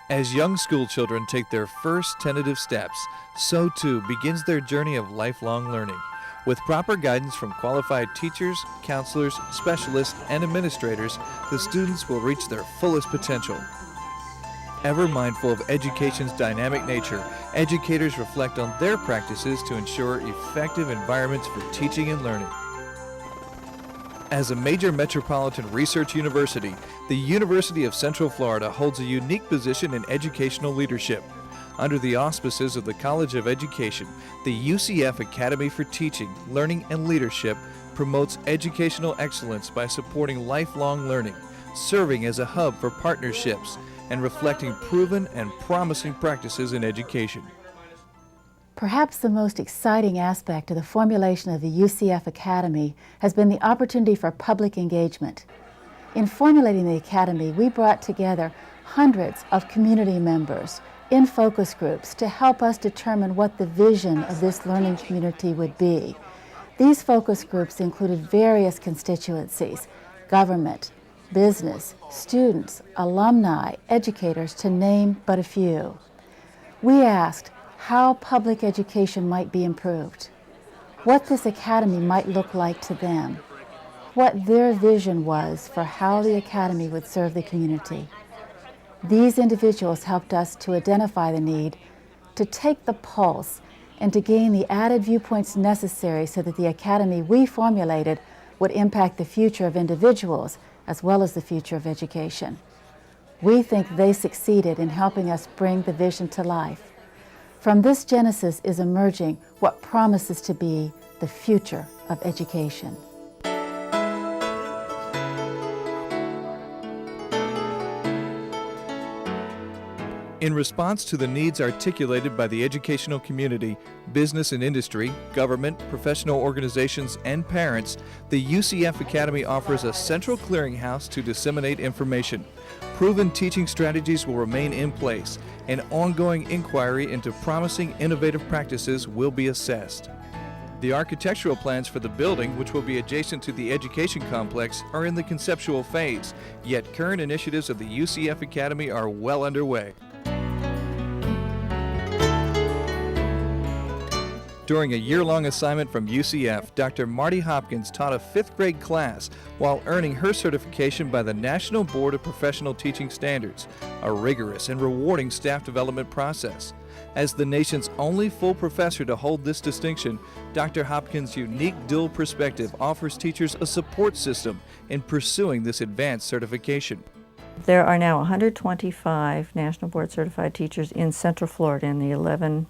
As young school children take their first tentative steps, so too begins their journey of lifelong learning. With proper guidance from qualified teachers, counselors, specialists, and administrators, the students will reach their fullest potential. Ever mindful of education's dynamic nature, educators reflect on their practices to ensure effective environments for teaching and learning. As a major metropolitan research university, the University of Central Florida holds a unique position in educational leadership. Under the auspices of the College of Education, the UCF Academy for Teaching, Learning, and Leadership promotes educational excellence by supporting lifelong learning, serving as a hub for partnerships, and reflecting proven and promising practices in education. Perhaps the most exciting aspect of the formulation of the UCF Academy has been the opportunity for public engagement. In formulating the Academy, we brought together hundreds of community members in focus groups to help us determine what the vision of this learning community would be. These focus groups included various constituencies: government, business, students, alumni, educators, to name but a few. We asked how public education might be improved, what this academy might look like to them, what their vision was for how the academy would serve the community. These individuals helped us to identify the need, to take the pulse, and to gain the added viewpoints necessary so that the academy we formulated would impact the future of individuals as well as the future of education. We think they succeeded in helping us bring the vision to life. From this genesis is emerging what promises to be the future of education. In response to the needs articulated by the educational community, business and industry, government, professional organizations, and parents, the UCF Academy offers a central clearinghouse to disseminate information. Proven teaching strategies will remain in place, and ongoing inquiry into promising innovative practices will be assessed. The architectural plans for the building, which will be adjacent to the education complex, are in the conceptual phase, yet current initiatives of the UCF Academy are well underway. During a year-long assignment from UCF, Dr. Marty Hopkins taught a 5th grade class while earning her certification by the National Board of Professional Teaching Standards, a rigorous and rewarding staff development process. As the nation's only full professor to hold this distinction, Dr. Hopkins' unique dual perspective offers teachers a support system in pursuing this advanced certification. There are now 125 National Board Certified teachers in Central Florida in the 11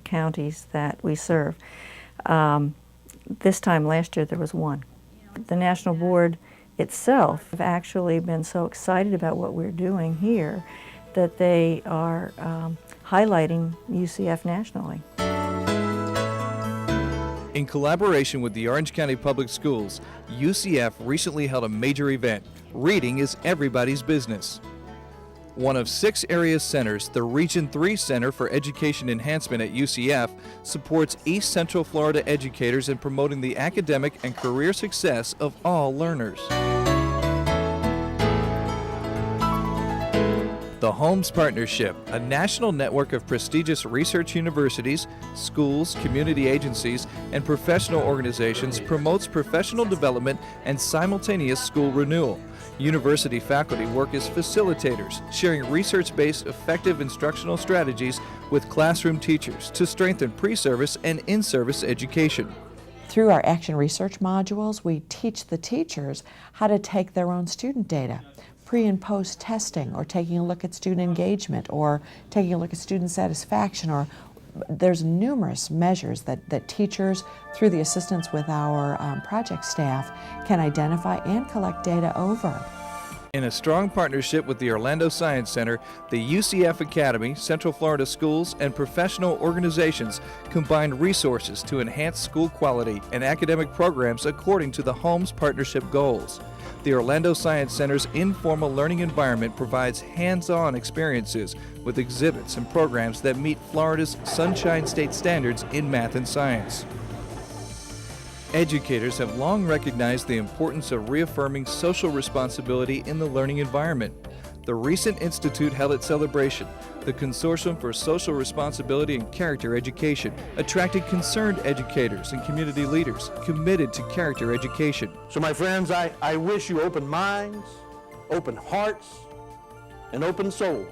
counties that we serve. This time last year there was 1. The National Board itself have actually been so excited about what we're doing here that they are highlighting UCF nationally. In collaboration with the Orange County Public Schools, UCF recently held a major event. Reading is everybody's business. One of 6 area centers, the Region 3 Center for Education Enhancement at UCF, supports East Central Florida educators in promoting the academic and career success of all learners. The Holmes Partnership, a national network of prestigious research universities, schools, community agencies, and professional organizations, promotes professional development and simultaneous school renewal. University faculty work as facilitators, sharing research-based effective instructional strategies with classroom teachers to strengthen pre-service and in-service education. Through our action research modules, we teach the teachers how to take their own student data, pre and post testing, or taking a look at student engagement, or taking a look at student satisfaction, or there's numerous measures that teachers, through the assistance with our project staff, can identify and collect data over. In a strong partnership with the Orlando Science Center, the UCF Academy, Central Florida schools, and professional organizations combine resources to enhance school quality and academic programs according to the Holmes Partnership goals. The Orlando Science Center's informal learning environment provides hands-on experiences with exhibits and programs that meet Florida's Sunshine State standards in math and science. Educators have long recognized the importance of reaffirming social responsibility in the learning environment. the recent Institute Helot celebration, the Consortium for Social Responsibility and Character Education, attracted concerned educators and community leaders committed to character education. So my friends, I wish you open minds, open hearts, and open souls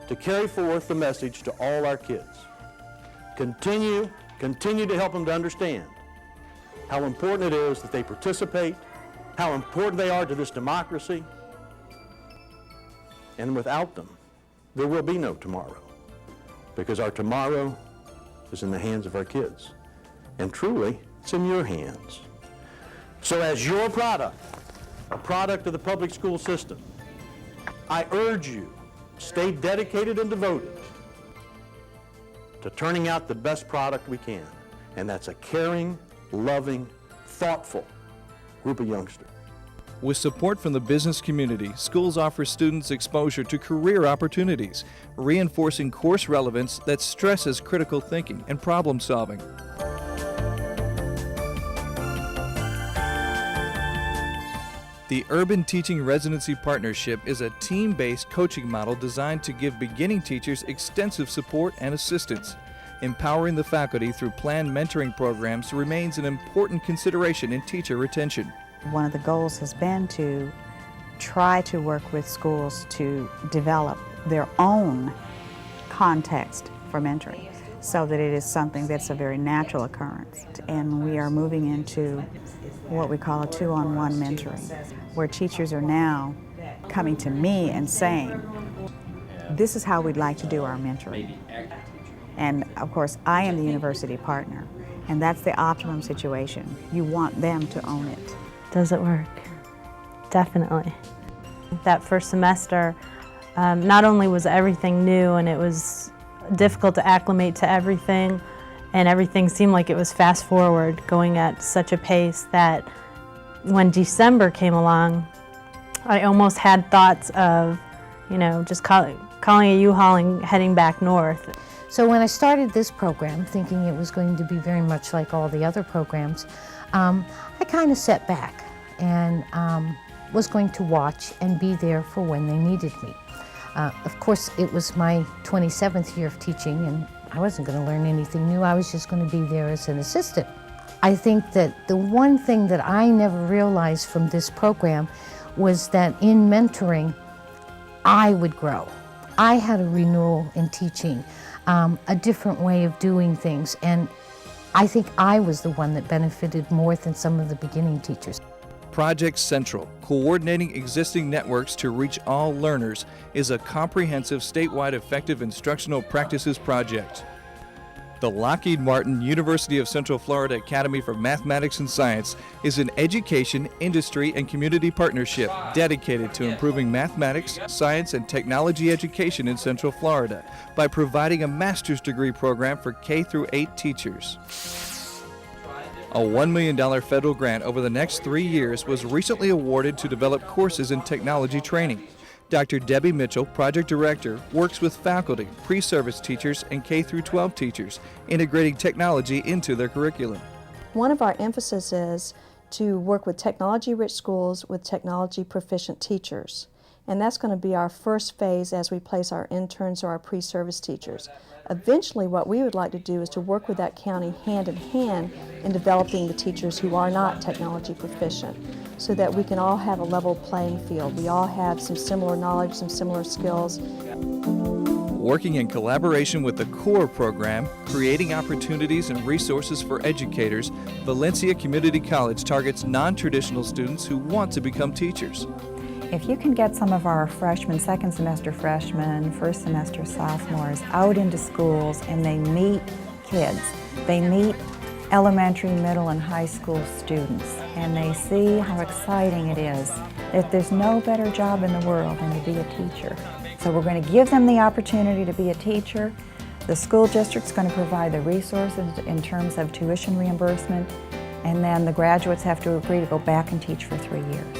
to carry forth the message to all our kids. Continue to help them to understand how important it is that they participate, how important they are to this democracy, and without them, there will be no tomorrow, because our tomorrow is in the hands of our kids, and truly, it's in your hands. So as your product, a product of the public school system, I urge you, stay dedicated and devoted to turning out the best product we can, and that's a caring, loving, thoughtful group of youngsters. With support from the business community, schools offer students exposure to career opportunities, reinforcing course relevance that stresses critical thinking and problem solving. The Urban Teaching Residency Partnership is a team-based coaching model designed to give beginning teachers extensive support and assistance. Empowering the faculty through planned mentoring programs remains an important consideration in teacher retention. One of the goals has been to try to work with schools to develop their own context for mentoring so that it is something that's a very natural occurrence. And we are moving into what we call a two-on-one mentoring, where teachers are now coming to me and saying, this is how we'd like to do our mentoring. And of course, I am the university partner, and that's the optimum situation. You want them to own it. Does it work? Definitely. That first semester, not only was everything new and it was difficult to acclimate to everything, and everything seemed like it was fast forward, going at such a pace that when December came along, I almost had thoughts of, just calling a U-Haul and heading back north. So when I started this program, thinking it was going to be very much like all the other programs, I kind of sat back and was going to watch and be there for when they needed me. Of course, it was my 27th year of teaching, and I wasn't going to learn anything new. I was just going to be there as an assistant. I think that the one thing that I never realized from this program was that in mentoring, I would grow. I had a renewal in teaching, a different way of doing things, and I think I was the one that benefited more than some of the beginning teachers. Project Central, coordinating existing networks to reach all learners, is a comprehensive statewide effective instructional practices project. The Lockheed Martin University of Central Florida Academy for Mathematics and Science is an education, industry, and community partnership dedicated to improving mathematics, science, and technology education in Central Florida by providing a master's degree program for K-8 teachers. A $1 million federal grant over the next 3 years was recently awarded to develop courses in technology training. Dr. Debbie Mitchell, Project Director, works with faculty, pre-service teachers, and K-12 teachers, integrating technology into their curriculum. One of our emphasis is to work with technology-rich schools with technology-proficient teachers. And that's going to be our first phase as we place our interns or our pre-service teachers. Eventually, what we would like to do is to work with that county hand in hand in developing the teachers who are not technology proficient, so that we can all have a level playing field. We all have some similar knowledge, some similar skills. Working in collaboration with the CORE program, creating opportunities and resources for educators, Valencia Community College targets non-traditional students who want to become teachers. If you can get some of our freshmen, second semester freshmen, first semester sophomores out into schools and they meet kids, they meet elementary, middle, and high school students, and they see how exciting it is, that there's no better job in the world than to be a teacher. So we're going to give them the opportunity to be a teacher. The school district's going to provide the resources in terms of tuition reimbursement, and then the graduates have to agree to go back and teach for 3 years.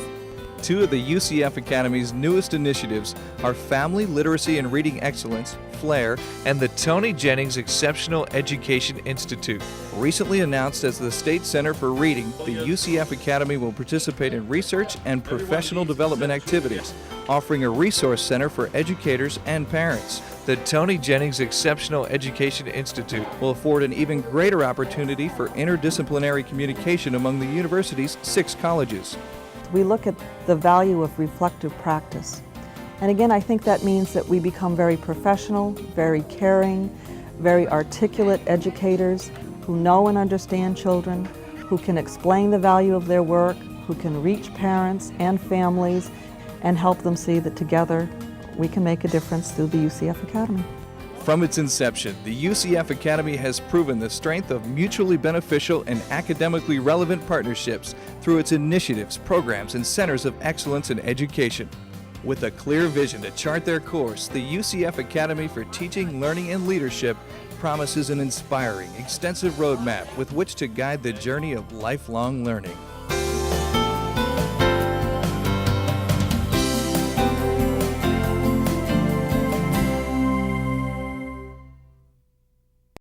Two of the UCF Academy's newest initiatives are Family Literacy and Reading Excellence, FLAIR, and the Tony Jennings Exceptional Education Institute. Recently announced as the State Center for Reading, the UCF Academy will participate in research and professional development activities, offering a resource center for educators and parents. The Tony Jennings Exceptional Education Institute will afford an even greater opportunity for interdisciplinary communication among the university's 6 colleges. We look at the value of reflective practice. And again, I think that means that we become very professional, very caring, very articulate educators who know and understand children, who can explain the value of their work, who can reach parents and families and help them see that together we can make a difference through the UCF Academy. From its inception, the UCF Academy has proven the strength of mutually beneficial and academically relevant partnerships through its initiatives, programs, and centers of excellence in education. With a clear vision to chart their course, the UCF Academy for Teaching, Learning, and Leadership promises an inspiring, extensive roadmap with which to guide the journey of lifelong learning.